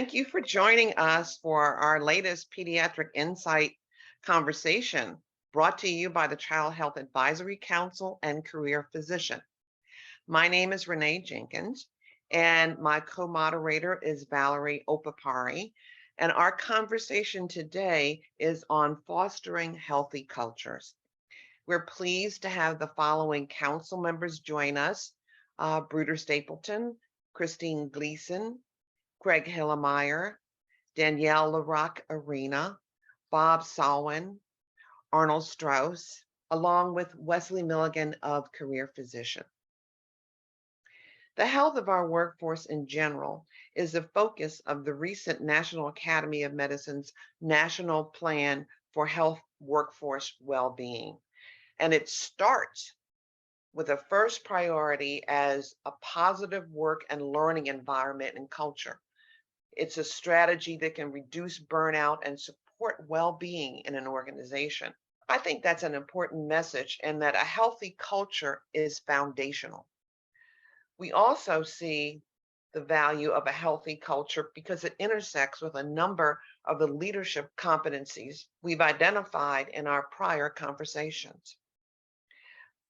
Thank you for joining us for our latest Pediatric Insight conversation brought to you by the Child Health Advisory Council and Career Physician. My name is Renee Jenkins, and my co-moderator is Valerie Opapari. And our conversation today is on fostering healthy cultures. We're pleased to have the following council members join us: Bruder Stapleton, Christine Gleason, Craig Hillemeyer, Danielle LaRock Arena, Bob Salwin, Arnold Strauss, along with Wesley Milligan of Career Physician. The health of our workforce in general is the focus of the recent National Academy of Medicine's National Plan for Health Workforce Well-Being. And it starts with a first priority as a positive work and learning environment and culture. It's a strategy that can reduce burnout and support well-being in an organization. I think that's an important message, and that a healthy culture is foundational. We also see the value of a healthy culture because it intersects with a number of the leadership competencies we've identified in our prior conversations.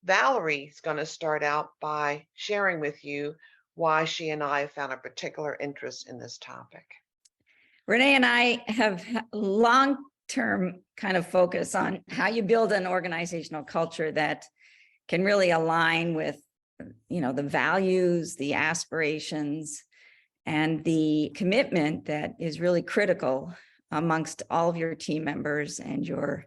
Valerie is going to start out by sharing with you why she and I have found a particular interest in this topic. Renee and I have long-term kind of focus on how you build an organizational culture that can really align with, the values, the aspirations, and the commitment that is really critical amongst all of your team members and your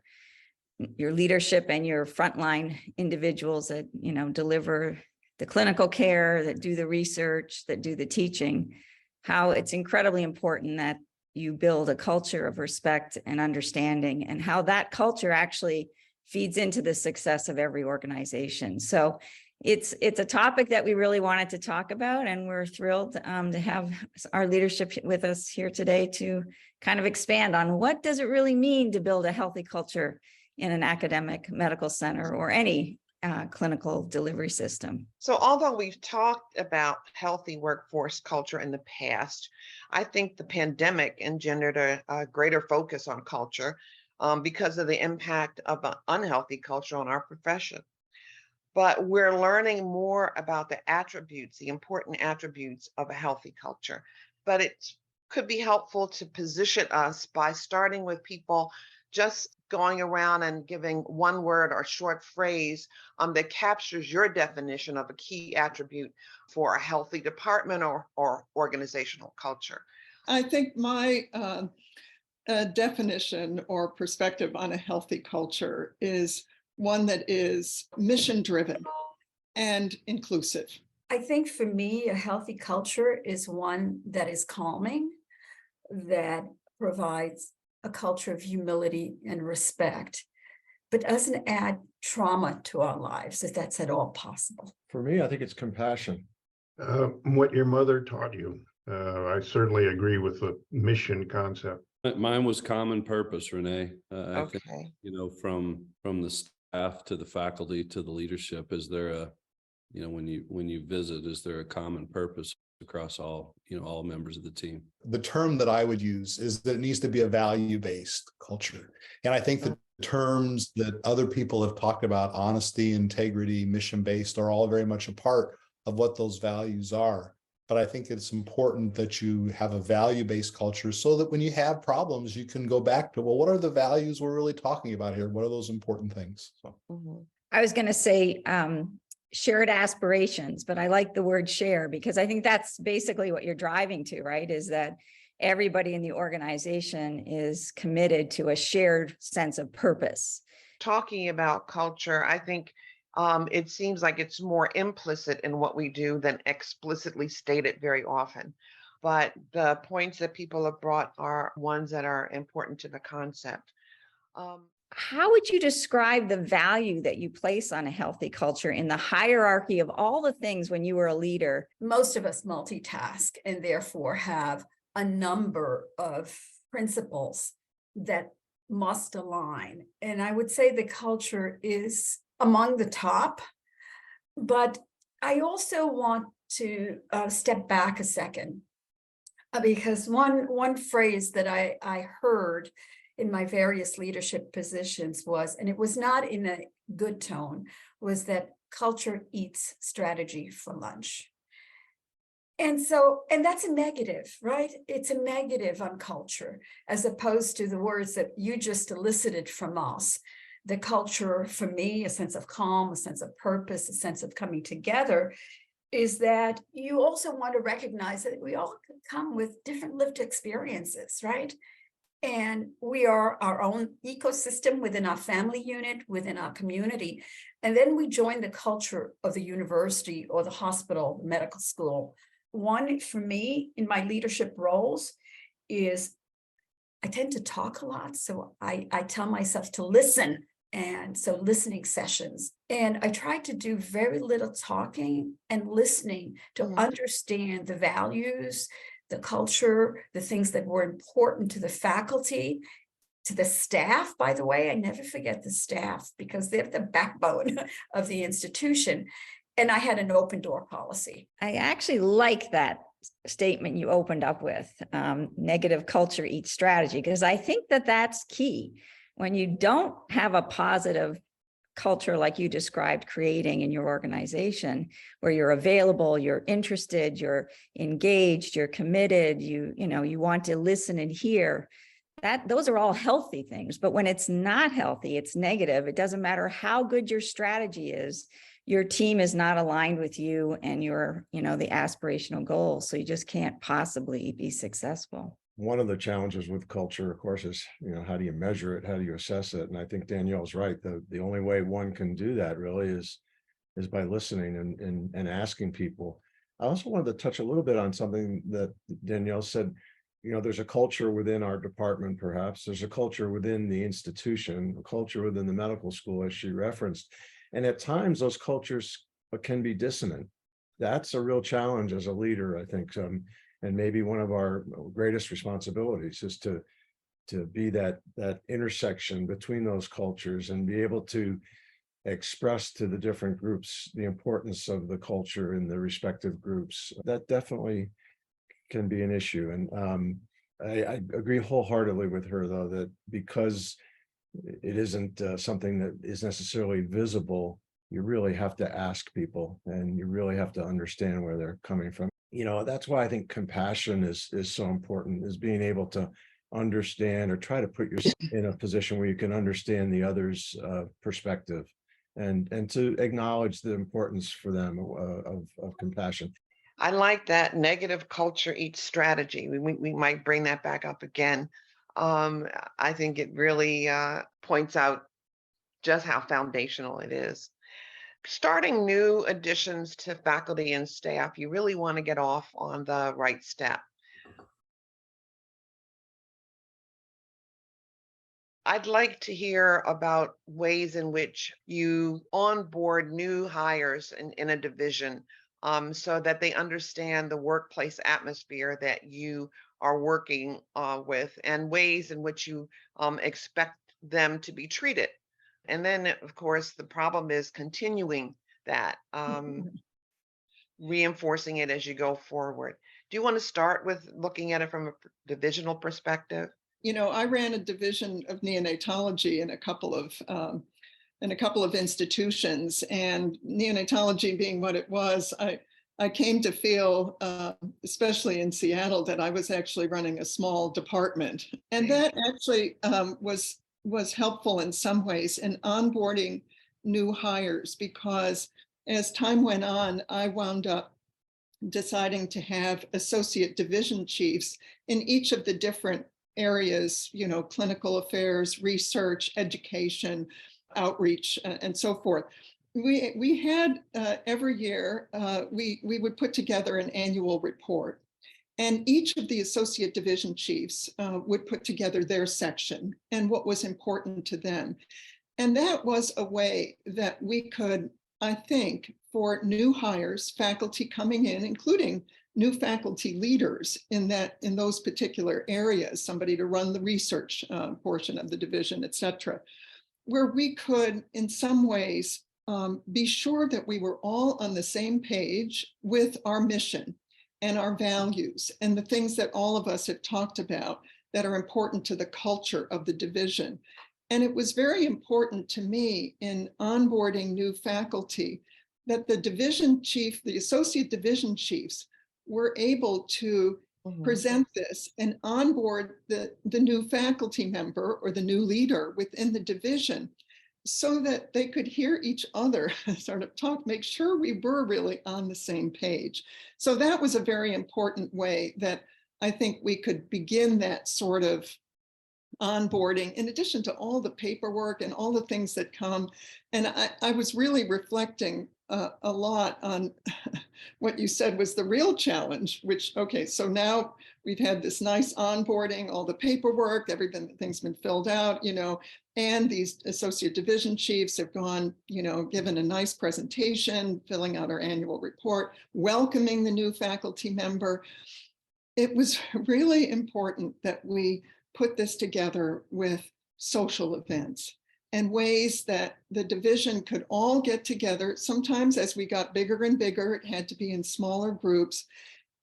leadership and your frontline individuals that, deliver the clinical care, that do the research, that do the teaching, how it's incredibly important that you build a culture of respect and understanding, and how that culture actually feeds into the success of every organization. So it's a topic that we really wanted to talk about, and we're thrilled to have our leadership with us here today to kind of expand on what does it really mean to build a healthy culture in an academic medical center or any clinical delivery system. So although we've talked about healthy workforce culture in the past, I think the pandemic engendered a greater focus on culture because of the impact of an unhealthy culture on our profession. But we're learning more about the attributes, the important attributes of a healthy culture. But it could be helpful to position us by starting with people just going around and giving one word or short phrase that captures your definition of a key attribute for a healthy department or organizational culture. I think my definition or perspective on a healthy culture is one that is mission-driven and inclusive. I think for me, a healthy culture is one that is calming, that provides a culture of humility and respect, but doesn't add trauma to our lives, if that's at all possible. For me, I think it's compassion. What your mother taught you. I certainly agree with the mission concept. Mine was common purpose, Renee. I Okay. think, from the staff to the faculty to the leadership, is there a, when you visit, is there a common purpose across all members of the team? The term that I would use is that it needs to be a value-based culture. And I think the terms that other people have talked about, honesty, integrity, mission-based, are all very much a part of what those values are. But I think it's important that you have a value-based culture so that when you have problems, you can go back to, well, what are the values we're really talking about here? What are those important things? So. I was going to say shared aspirations, but I like the word share because I think that's basically what you're driving to, right? Is that everybody in the organization is committed to a shared sense of purpose. Talking about culture, I think it seems like it's more implicit in what we do than explicitly stated very often. But the points that people have brought are ones that are important to the concept. How would you describe the value that you place on a healthy culture in the hierarchy of all the things when you were a leader? Most of us multitask and therefore have a number of principles that must align. And I would say the culture is among the top, but I also want to step back a second. Because one phrase that I heard in my various leadership positions was, and it was not in a good tone, was that culture eats strategy for lunch. And that's a negative, right? It's a negative on culture, as opposed to the words that you just elicited from us. The culture, for me, a sense of calm, a sense of purpose, a sense of coming together, is that you also want to recognize that we all come with different lived experiences, right? And we are our own ecosystem within our family unit, within our community. And then we join the culture of the university or the hospital, medical school. One, for me, in my leadership roles is I tend to talk a lot. So I tell myself to listen. And so listening sessions. And I try to do very little talking and listening to understand the values, the culture, the things that were important to the faculty, to the staff. By the way, I never forget the staff because they're the backbone of the institution. And I had an open door policy. I actually like that statement you opened up with, negative culture eats strategy, because I think that that's key. When you don't have a positive culture like you described creating in your organization, where you're available, you're interested, you're engaged, you're committed, you want to listen and hear, those are all healthy things. But when it's not healthy, it's negative. It doesn't matter how good your strategy is, your team is not aligned with you and your, the aspirational goals. So you just can't possibly be successful. One of the challenges with culture, of course, is, how do you measure it? How do you assess it? And I think Danielle's right. The only way one can do that really is by listening and asking people. I also wanted to touch a little bit on something that Danielle said. There's a culture within our department, perhaps. There's a culture within the institution, a culture within the medical school, as she referenced. And at times, those cultures can be dissonant. That's a real challenge as a leader, I think. And maybe one of our greatest responsibilities is to be that intersection between those cultures and be able to express to the different groups the importance of the culture in the respective groups. That definitely can be an issue. And I agree wholeheartedly with her, though, that because it isn't something that is necessarily visible, you really have to ask people and you really have to understand where they're coming from. That's why I think compassion is so important, is being able to understand or try to put yourself in a position where you can understand the other's perspective and to acknowledge the importance for them of compassion. I like that negative culture eats strategy. We might bring that back up again. I think it really points out just how foundational it is. Starting new additions to faculty and staff, you really want to get off on the right step. I'd like to hear about ways in which you onboard new hires in a division so that they understand the workplace atmosphere that you are working with, and ways in which you expect them to be treated. And then, of course, the problem is continuing that, reinforcing it as you go forward. Do you want to start with looking at it from a divisional perspective? I ran a division of neonatology in a couple of institutions, and neonatology being what it was, I came to feel, especially in Seattle, that I was actually running a small department, and that actually was helpful in some ways in onboarding new hires, because as time went on, I wound up deciding to have associate division chiefs in each of the different areas, clinical affairs, research, education, outreach, and so forth. We had every year, we would put together an annual report. And each of the associate division chiefs would put together their section and what was important to them. And that was a way that we could, I think, for new hires, faculty coming in, including new faculty leaders in those particular areas, somebody to run the research portion of the division, et cetera, where we could, in some ways, be sure that we were all on the same page with our mission and our values and the things that all of us have talked about that are important to the culture of the division. And it was very important to me in onboarding new faculty that the division chief, the associate division chiefs were able to present this and onboard the new faculty member or the new leader within the division so that they could hear each other sort of talk, make sure we were really on the same page. So that was a very important way that I think we could begin that sort of onboarding, in addition to all the paperwork and all the things that come. And I was really reflecting a lot on what you said was the real challenge, which, okay, so now we've had this nice onboarding, all the paperwork, everything's been filled out, you know, and these associate division chiefs have gone, you know, given a nice presentation, filling out our annual report, welcoming the new faculty member. It was really important that we put this together with social events and ways that the division could all get together. Sometimes as we got bigger and bigger, it had to be in smaller groups,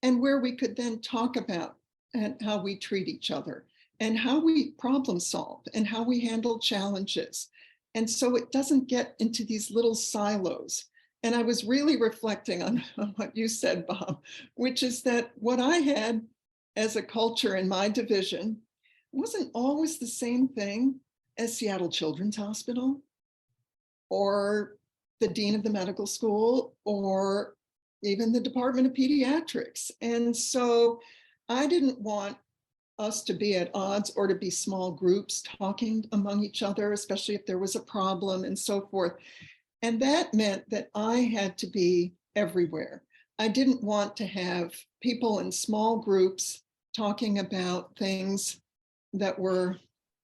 and where we could then talk about and how we treat each other and how we problem solve and how we handle challenges. And so it doesn't get into these little silos. And I was really reflecting on what you said, Bob, which is that what I had as a culture in my division wasn't always the same thing as Seattle Children's Hospital or the dean of the medical school or even the Department of Pediatrics. And so I didn't want us to be at odds or to be small groups talking among each other, especially if there was a problem and so forth. And that meant that I had to be everywhere. I didn't want to have people in small groups talking about things that were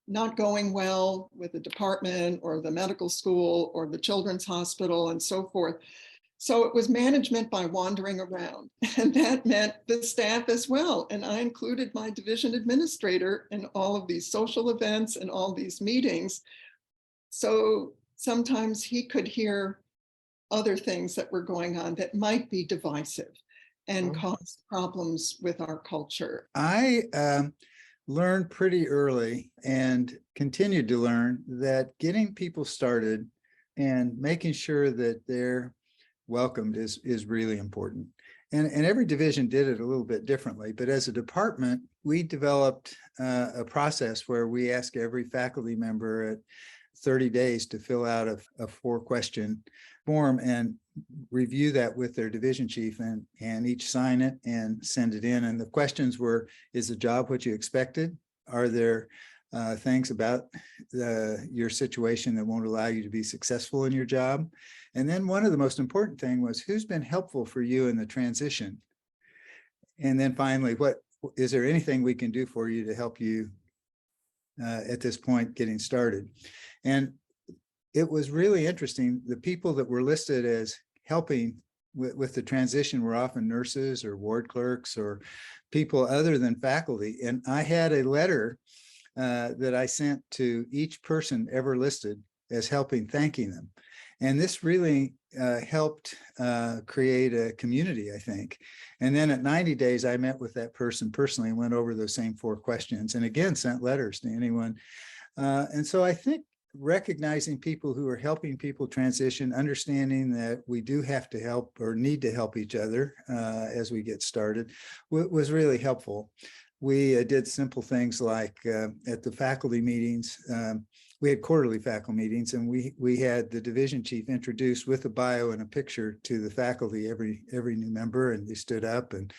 not going well with the department or the medical school or the children's hospital and so forth. So it was management by wandering around, and that meant the staff as well. And I included my division administrator in all of these social events and all these meetings. So sometimes he could hear other things that were going on that might be divisive and cause problems with our culture. I learned pretty early and continued to learn that getting people started and making sure that they're welcomed is really important. And every division did it a little bit differently, but as a department, we developed a process where we ask every faculty member at 30 days to fill out a 4-question form and review that with their division chief and each sign it and send it in. And the questions were, is the job what you expected? Are there things about your situation that won't allow you to be successful in your job? And then one of the most important thing was, who's been helpful for you in the transition? And then finally, is there anything we can do for you to help you at this point getting started? And it was really interesting. The people that were listed as helping with the transition were often nurses or ward clerks or people other than faculty. And I had a letter that I sent to each person ever listed as helping, thanking them. And this really helped create a community, I think. And then at 90 days, I met with that person personally and went over those same 4 questions and again, sent letters to anyone. And so I think recognizing people who are helping people transition, understanding that we do have to help or need to help each other as we get started was really helpful. We did simple things like at the faculty meetings, we had quarterly faculty meetings, and we had the division chief introduce with a bio and a picture to the faculty, every new member, and they stood up and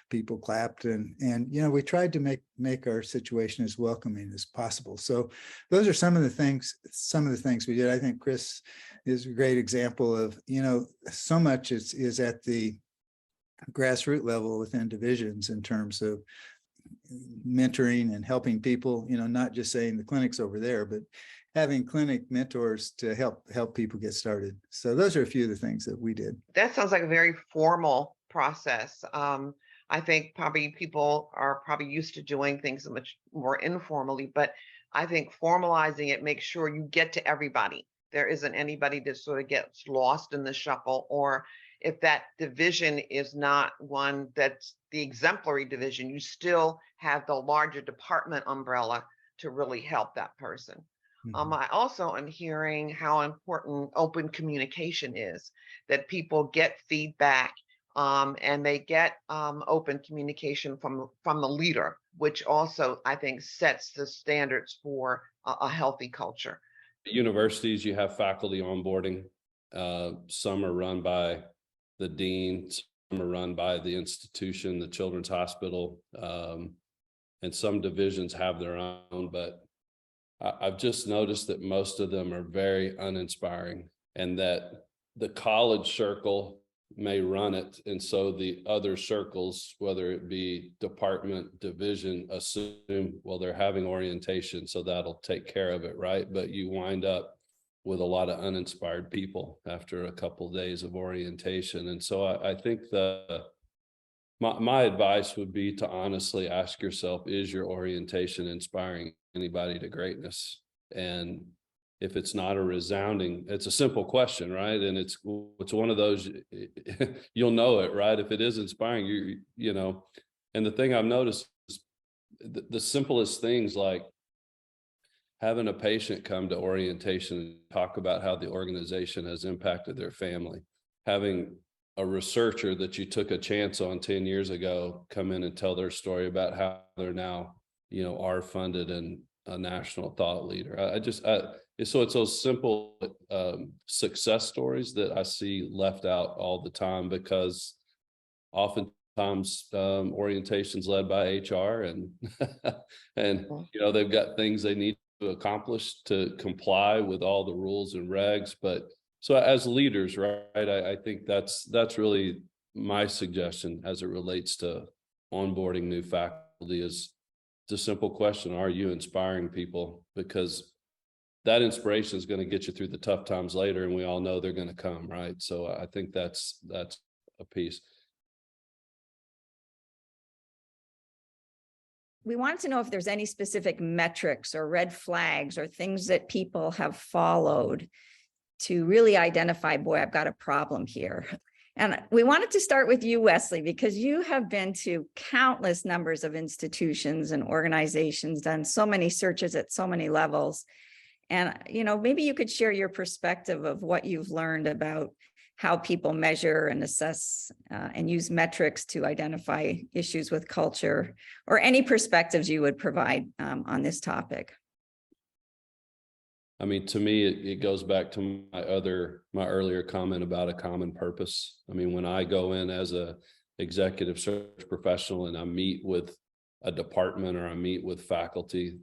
people clapped, and you know, we tried to make our situation as welcoming as possible. So those are some of the things we did. I think Chris is a great example of, you know, so much is at the grassroots level within divisions in terms of mentoring and helping people, you know, not just saying the clinic's over there, but having clinic mentors to help people get started. So those are a few of the things that we did. That sounds like a very formal process. I think probably people are probably used to doing things much more informally, but I think formalizing it makes sure you get to everybody. There isn't anybody that sort of gets lost in the shuffle, or if that division is not one that's the exemplary division, you still have the larger department umbrella to really help that person. I also am hearing how important open communication is, that people get feedback and they get open communication from the leader, which also I think sets the standards for a healthy culture. At universities, you have faculty onboarding. Some are run by the dean, some are run by the institution, the children's hospital, and some divisions have their own, but I've just noticed that most of them are very uninspiring, and that the college circle may run it. And so the other circles, whether it be department, division, assume, well, they're having orientation, so that'll take care of it, right? But you wind up with a lot of uninspired people after a couple of days of orientation. And so I think my advice would be to honestly ask yourself, is your orientation inspiring anybody to greatness? And if it's not a resounding, it's a simple question, right? And it's one of those, you'll know it, right? If it is inspiring, you know, and the thing I've noticed is the simplest things, like having a patient come to orientation and talk about how the organization has impacted their family, having a researcher that you took a chance on 10 years ago come in and tell their story about how they're now, you know, are funded and a national thought leader. So it's those simple success stories that I see left out all the time, because oftentimes orientation's led by HR and and you know, they've got things they need to accomplish to comply with all the rules and regs. But so as leaders, right, I think that's really my suggestion as it relates to onboarding new faculty. Is it's a simple question: are you inspiring people? Because that inspiration is going to get you through the tough times later, and we all know they're going to come, right? So I think that's a piece. We wanted to know if there's any specific metrics or red flags or things that people have followed to really identify, boy, I've got a problem here. And we wanted to start with you, Wesley, because you have been to countless numbers of institutions and organizations, done so many searches at so many levels. And, you know, maybe you could share your perspective of what you've learned about how people measure and assess and use metrics to identify issues with culture, or any perspectives you would provide on this topic. I mean, to me, it goes back to my earlier comment about a common purpose. I mean, when I go in as a executive search professional and I meet with a department or I meet with faculty,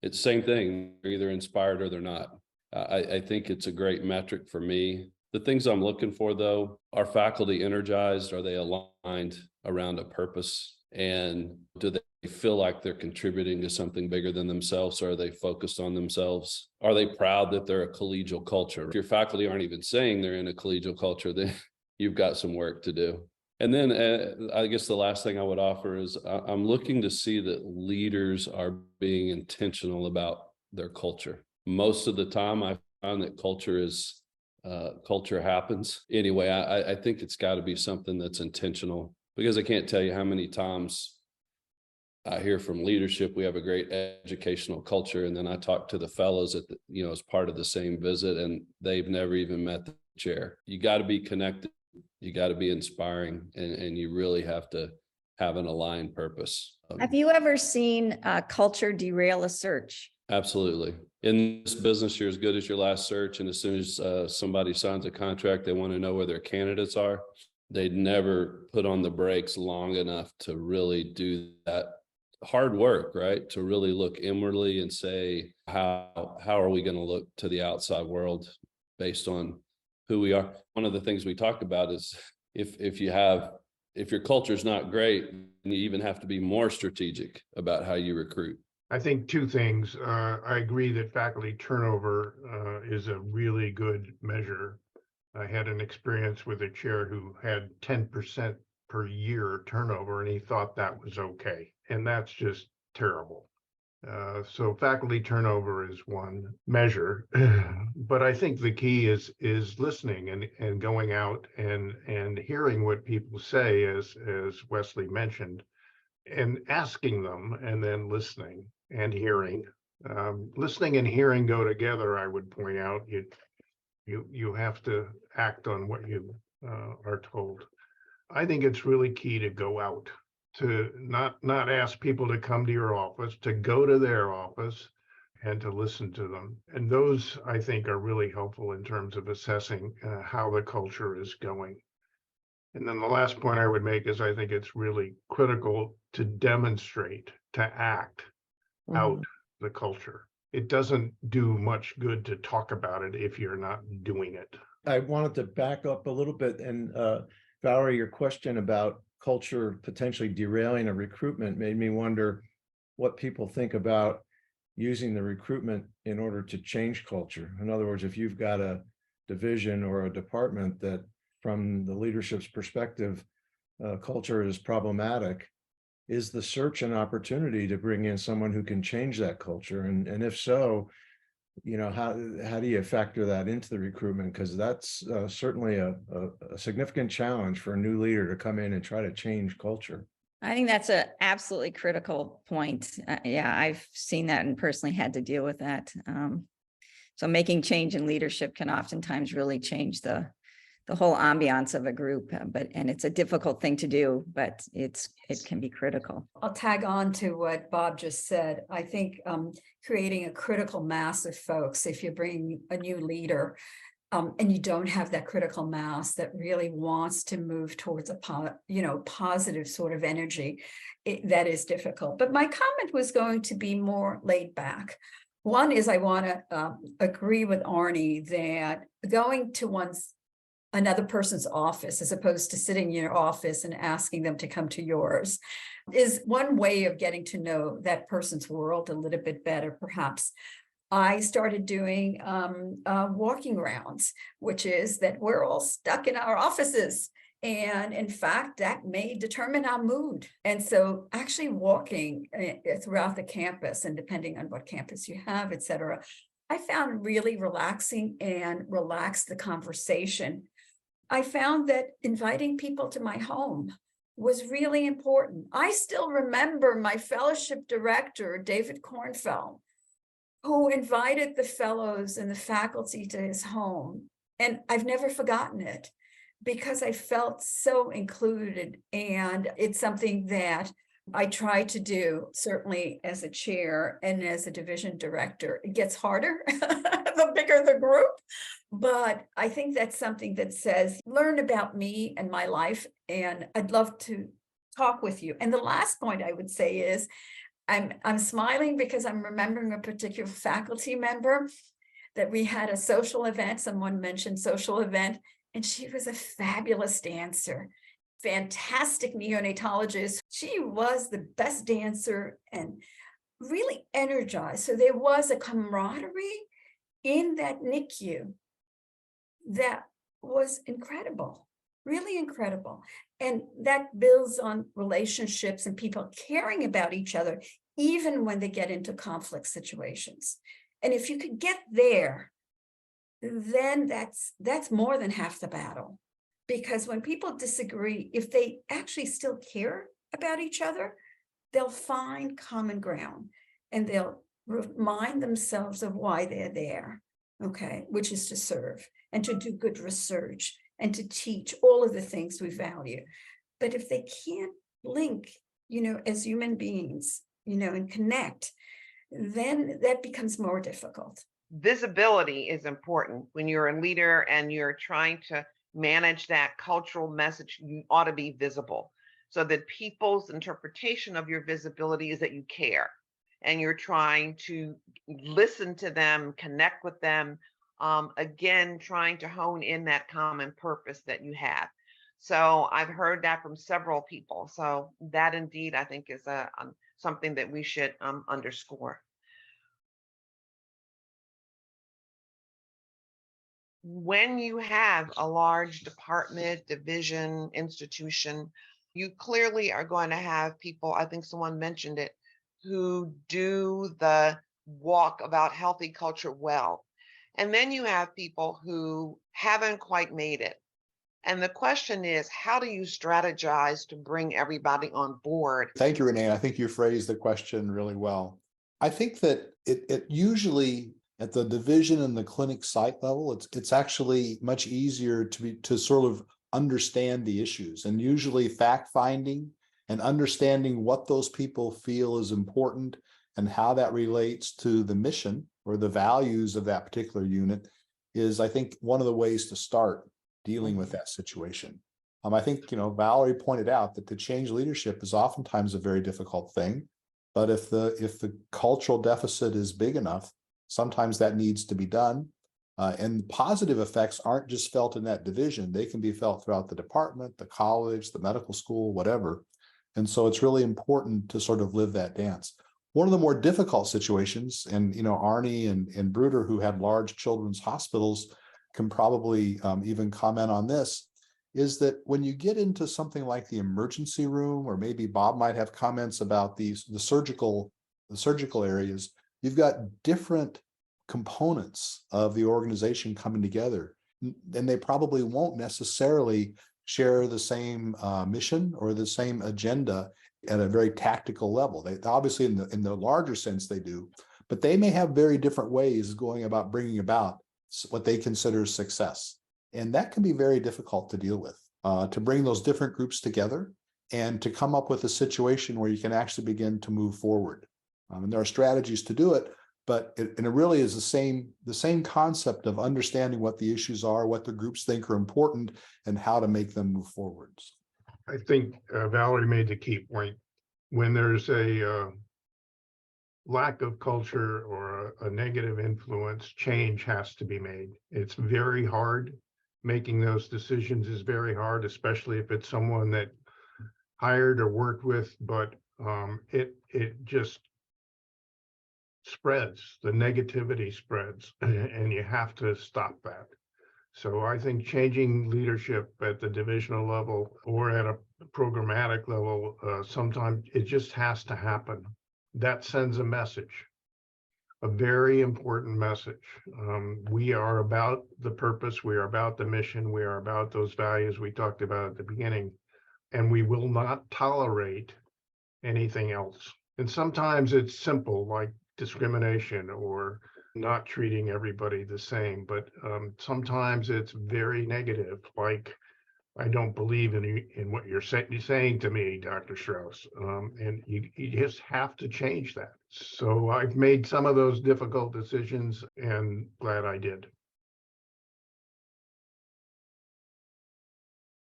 it's the same thing. They're either inspired or they're not. I think it's a great metric for me. The things I'm looking for, though, are faculty energized? Are they aligned around a purpose? And do they feel like they're contributing to something bigger than themselves, or are they focused on themselves? Are they proud that they're a collegial culture? If your faculty aren't even saying they're in a collegial culture, then you've got some work to do. And then I guess the last thing I would offer is I'm looking to see that leaders are being intentional about their culture. Most of the time, I find that culture happens. Anyway, I think it's got to be something that's intentional, because I can't tell you how many times I hear from leadership, we have a great educational culture, and then I talk to the fellows at as part of the same visit, and they've never even met the chair. You got to be connected, you got to be inspiring, and you really have to have an aligned purpose. Have you ever seen culture derail a search? Absolutely. In this business, you're as good as your last search, and as soon as somebody signs a contract, they want to know where their candidates are. They'd never put on the brakes long enough to really do that hard work, right? To really look inwardly and say, how are we going to look to the outside world based on who we are? One of the things we talk about is if your culture is not great, you even have to be more strategic about how you recruit. I think two things. I agree that faculty turnover is a really good measure. I had an experience with a chair who had 10% per year turnover, and he thought that was okay. And that's just terrible. So faculty turnover is one measure, but I think the key is listening and going out and hearing what people say, as Wesley mentioned, and asking them, and then listening and hearing. Listening and hearing go together. I would point out you have to act on what you are told. I think it's really key to go out, to not ask people to come to your office, to go to their office and to listen to them. And those, I think, are really helpful in terms of assessing how the culture is going. And then the last point I would make is I think it's really critical to demonstrate, to act out the culture. It doesn't do much good to talk about it if you're not doing it. I wanted to back up a little bit, and Valerie, your question about culture potentially derailing a recruitment made me wonder what people think about using the recruitment in order to change culture. In other words, if you've got a division or a department that from the leadership's perspective, culture is problematic, is the search an opportunity to bring in someone who can change that culture? And if so, how do you factor that into the recruitment? Because that's certainly a significant challenge for a new leader to come in and try to change culture. I think that's a absolutely critical point. Yeah, I've seen that and personally had to deal with that. So making change in leadership can oftentimes really change the whole ambiance of a group, and it's a difficult thing to do, but it can be critical. I'll tag on to what Bob just said. I think creating a critical mass of folks, if you bring a new leader and you don't have that critical mass that really wants to move towards a positive sort of energy, that is difficult. But my comment was going to be more laid back. One is I want to agree with Arnie that going to another person's office, as opposed to sitting in your office and asking them to come to yours, is one way of getting to know that person's world a little bit better, perhaps. I started doing walking rounds, which is that we're all stuck in our offices. And in fact, that may determine our mood. And so actually walking throughout the campus, and depending on what campus you have, et cetera, I found really relaxing and relaxed the conversation. I found that inviting people to my home was really important. I still remember my fellowship director, David Kornfeld, who invited the fellows and the faculty to his home. And I've never forgotten it because I felt so included. And it's something that I try to do, certainly as a chair and as a division director. It gets harder the bigger the group. But I think that's something that says, learn about me and my life, and I'd love to talk with you. And the last point I would say is, I'm smiling because I'm remembering a particular faculty member that we had a social event. Someone mentioned social event, and she was a fabulous dancer, fantastic neonatologist. She was the best dancer and really energized. So there was a camaraderie in that NICU that was incredible, really incredible. And that builds on relationships and people caring about each other, even when they get into conflict situations. And if you could get there, then that's more than half the battle. Because when people disagree, if they actually still care about each other, they'll find common ground and they'll remind themselves of why they're there, okay, which is to serve and to do good research and to teach all of the things we value. But if they can't link, as human beings, and connect, then that becomes more difficult. Visibility is important. When you're a leader and you're trying to manage that cultural message, you ought to be visible so that people's interpretation of your visibility is that you care and you're trying to listen to them, connect with them, again, trying to hone in that common purpose that you have. So I've heard that from several people. So that indeed, I think, is something that we should underscore. When you have a large department, division, institution, you clearly are going to have people, I think someone mentioned it, who do the walk about healthy culture well. And then you have people who haven't quite made it. And the question is, how do you strategize to bring everybody on board? Thank you, Renee. I think you phrased the question really well. I think that it usually at the division and the clinic site level, it's actually much easier to sort of understand the issues, and usually fact finding and understanding what those people feel is important and how that relates to the mission or the values of that particular unit is, I think, one of the ways to start dealing with that situation. I think, Valerie pointed out that to change leadership is oftentimes a very difficult thing, but if the cultural deficit is big enough, sometimes that needs to be done. And positive effects aren't just felt in that division. They can be felt throughout the department, the college, the medical school, whatever. And so it's really important to sort of live that dance. One of the more difficult situations, and Arnie and Bruder, who had large children's hospitals, can probably even comment on this, is that when you get into something like the emergency room, or maybe Bob might have comments about the surgical areas, you've got different components of the organization coming together, and they probably won't necessarily share the same mission or the same agenda at a very tactical level. They obviously, in the larger sense, they do, but they may have very different ways going about bringing about what they consider success. And that can be very difficult to deal with, to bring those different groups together and to come up with a situation where you can actually begin to move forward. And there are strategies to do it, but it really is the same concept of understanding what the issues are, what the groups think are important, and how to make them move forwards. I think Valerie made the key point. When there's a lack of culture or a negative influence, change has to be made. It's very hard. Making those decisions is very hard, especially if it's someone that hired or worked with, but it just spreads, the negativity spreads, and you have to stop that. So I think changing leadership at the divisional level or at a programmatic level, sometimes it just has to happen. That sends a message, a very important message. We are about the purpose, we are about the mission, we are about those values we talked about at the beginning, and we will not tolerate anything else. And sometimes it's simple, like discrimination or not treating everybody the same, but sometimes it's very negative, like I don't believe in what you're saying to me, Dr. Strauss, and you just have to change that. So I've made some of those difficult decisions, and glad I did.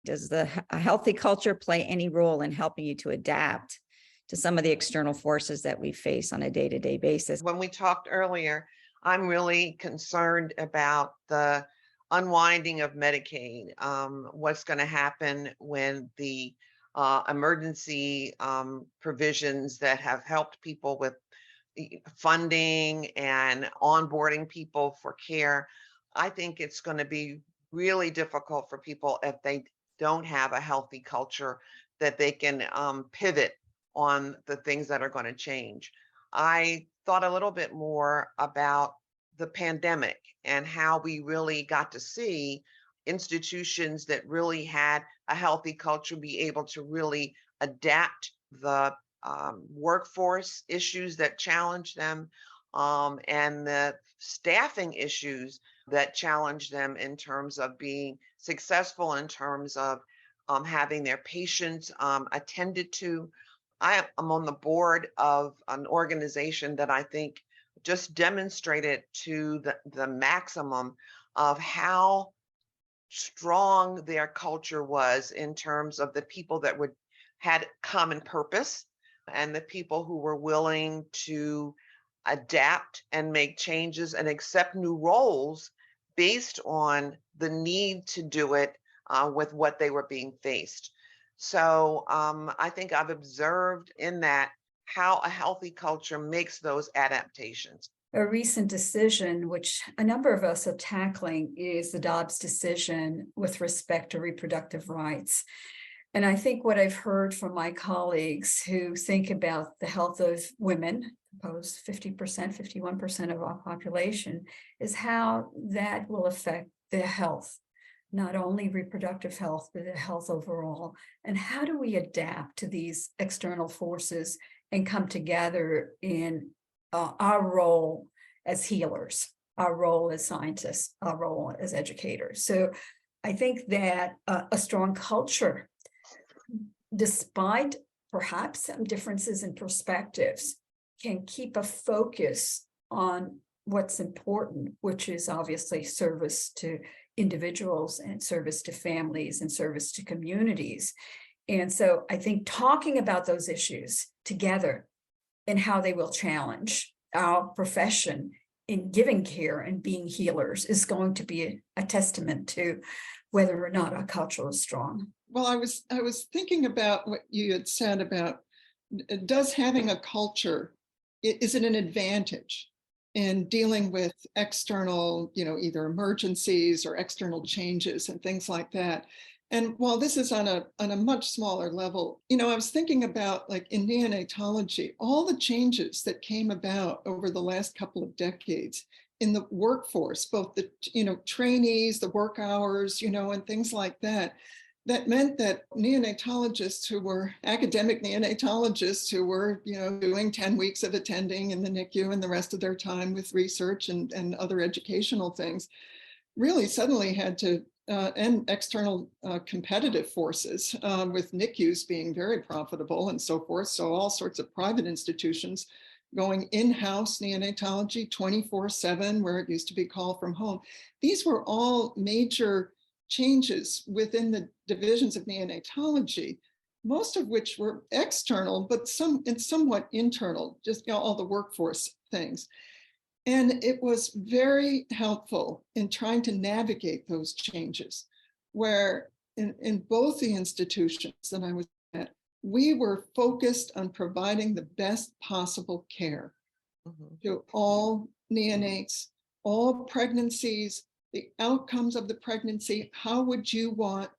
Does a healthy culture play any role in helping you to adapt to some of the external forces that we face on a day-to-day basis? When we talked earlier, I'm really concerned about the unwinding of Medicaid, what's going to happen when the emergency provisions that have helped people with funding and onboarding people for care. I think it's going to be really difficult for people if they don't have a healthy culture that they can pivot on the things that are going to change. I thought a little bit more about the pandemic and how we really got to see institutions that really had a healthy culture be able to really adapt the workforce issues that challenge them, and the staffing issues that challenge them in terms of being successful, in terms of having their patients attended to. I am on the board of an organization that I think just demonstrated to the maximum of how strong their culture was in terms of the people that had common purpose and the people who were willing to adapt and make changes and accept new roles based on the need to do it with what they were being faced. So I think I've observed in that how a healthy culture makes those adaptations. A recent decision, which a number of us are tackling, is the Dobbs decision with respect to reproductive rights. And I think what I've heard from my colleagues who think about the health of women, suppose 50%, 51% of our population, is how that will affect their health, not only reproductive health, but the health overall. And how do we adapt to these external forces and come together in our role as healers, our role as scientists, our role as educators? So I think that a strong culture, despite perhaps some differences in perspectives, can keep a focus on what's important, which is obviously service to individuals and service to families and service to communities. And so I think talking about those issues together and how they will challenge our profession in giving care and being healers is going to be a testament to whether or not our culture is strong. Well, I was thinking about what you had said about, does having a culture, is it an advantage in dealing with external, either emergencies or external changes and things like that? And while this is on a much smaller level, I was thinking about, like, in neonatology, all the changes that came about over the last couple of decades in the workforce, both the trainees, the work hours, and things like that. That meant that neonatologists who were academic neonatologists who were, doing 10 weeks of attending in the NICU and the rest of their time with research and other educational things, really suddenly had to end external competitive forces, with NICUs being very profitable and so forth. So all sorts of private institutions going in-house neonatology 24/7, where it used to be call from home. These were all major changes within the divisions of neonatology, most of which were external, but somewhat internal, just all the workforce things. And it was very helpful in trying to navigate those changes, where in both the institutions that I was at, we were focused on providing the best possible care to all neonates, all pregnancies, the outcomes of the pregnancy. How would you want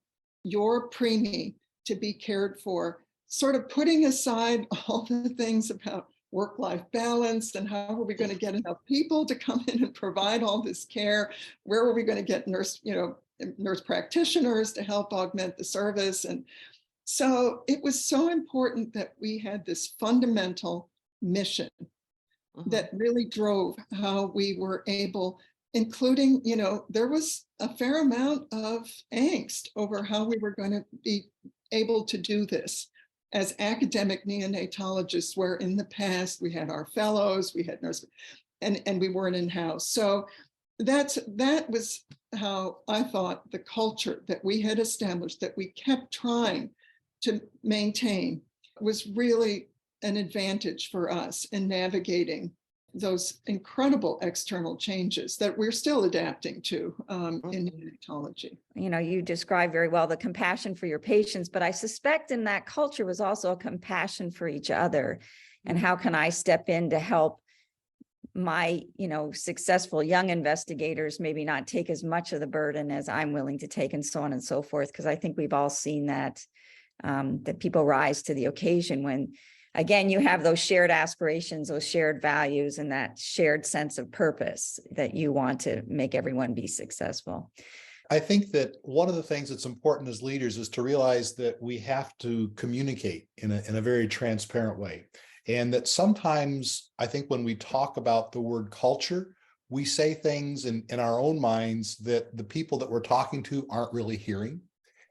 your preemie to be cared for? Sort of putting aside all the things about work-life balance and how are we going to get enough people to come in and provide all this care? Where are we going to get nurse practitioners to help augment the service? And so it was so important that we had this fundamental mission that really drove how we were able, including, there was a fair amount of angst over how we were going to be able to do this as academic neonatologists, where in the past we had our fellows, we had nurses, and we weren't in-house. So that was how I thought the culture that we had established, that we kept trying to maintain, was really an advantage for us in navigating those incredible external changes that we're still adapting to in neonatology. You described very well the compassion for your patients, but I suspect in that culture was also a compassion for each other. And how can I step in to help my, successful young investigators maybe not take as much of the burden as I'm willing to take, and so on and so forth. Because I think we've all seen that, that people rise to the occasion when, again, you have those shared aspirations, those shared values, and that shared sense of purpose that you want to make everyone be successful. I think that one of the things that's important as leaders is to realize that we have to communicate in a very transparent way. And that sometimes I think when we talk about the word culture, we say things in our own minds that the people that we're talking to aren't really hearing.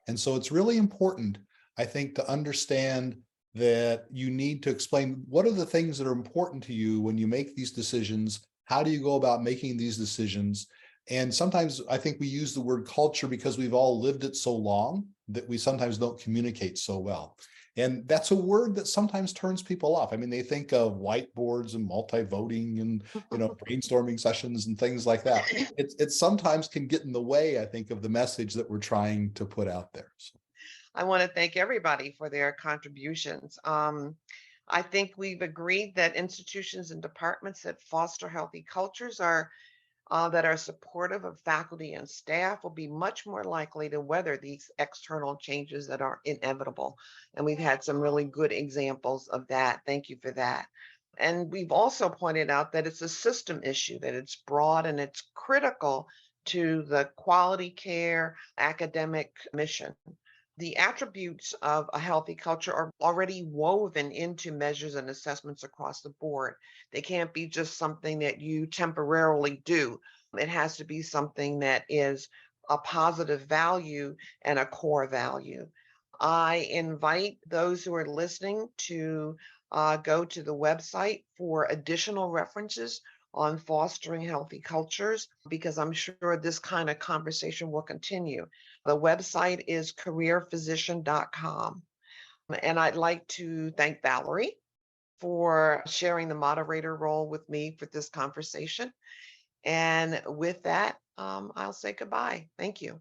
And so it's really important, I think, to understand that you need to explain what are the things that are important to you when you make these decisions. How do you go about making these decisions? And sometimes I think we use the word culture because we've all lived it so long that we sometimes don't communicate so well. And that's a word that sometimes turns people off. I mean, they think of whiteboards and multi-voting and, brainstorming sessions and things like that. It sometimes can get in the way, I think, of the message that we're trying to put out there. So. I want to thank everybody for their contributions. I think we've agreed that institutions and departments that foster healthy cultures are that are supportive of faculty and staff will be much more likely to weather these external changes that are inevitable. And we've had some really good examples of that. Thank you for that. And we've also pointed out that it's a system issue, that it's broad and it's critical to the quality care academic mission. The attributes of a healthy culture are already woven into measures and assessments across the board. They can't be just something that you temporarily do. It has to be something that is a positive value and a core value. I invite those who are listening to go to the website for additional references on fostering healthy cultures, because I'm sure this kind of conversation will continue. The website is careerphysician.com. And I'd like to thank Valerie for sharing the moderator role with me for this conversation. And with that, I'll say goodbye. Thank you.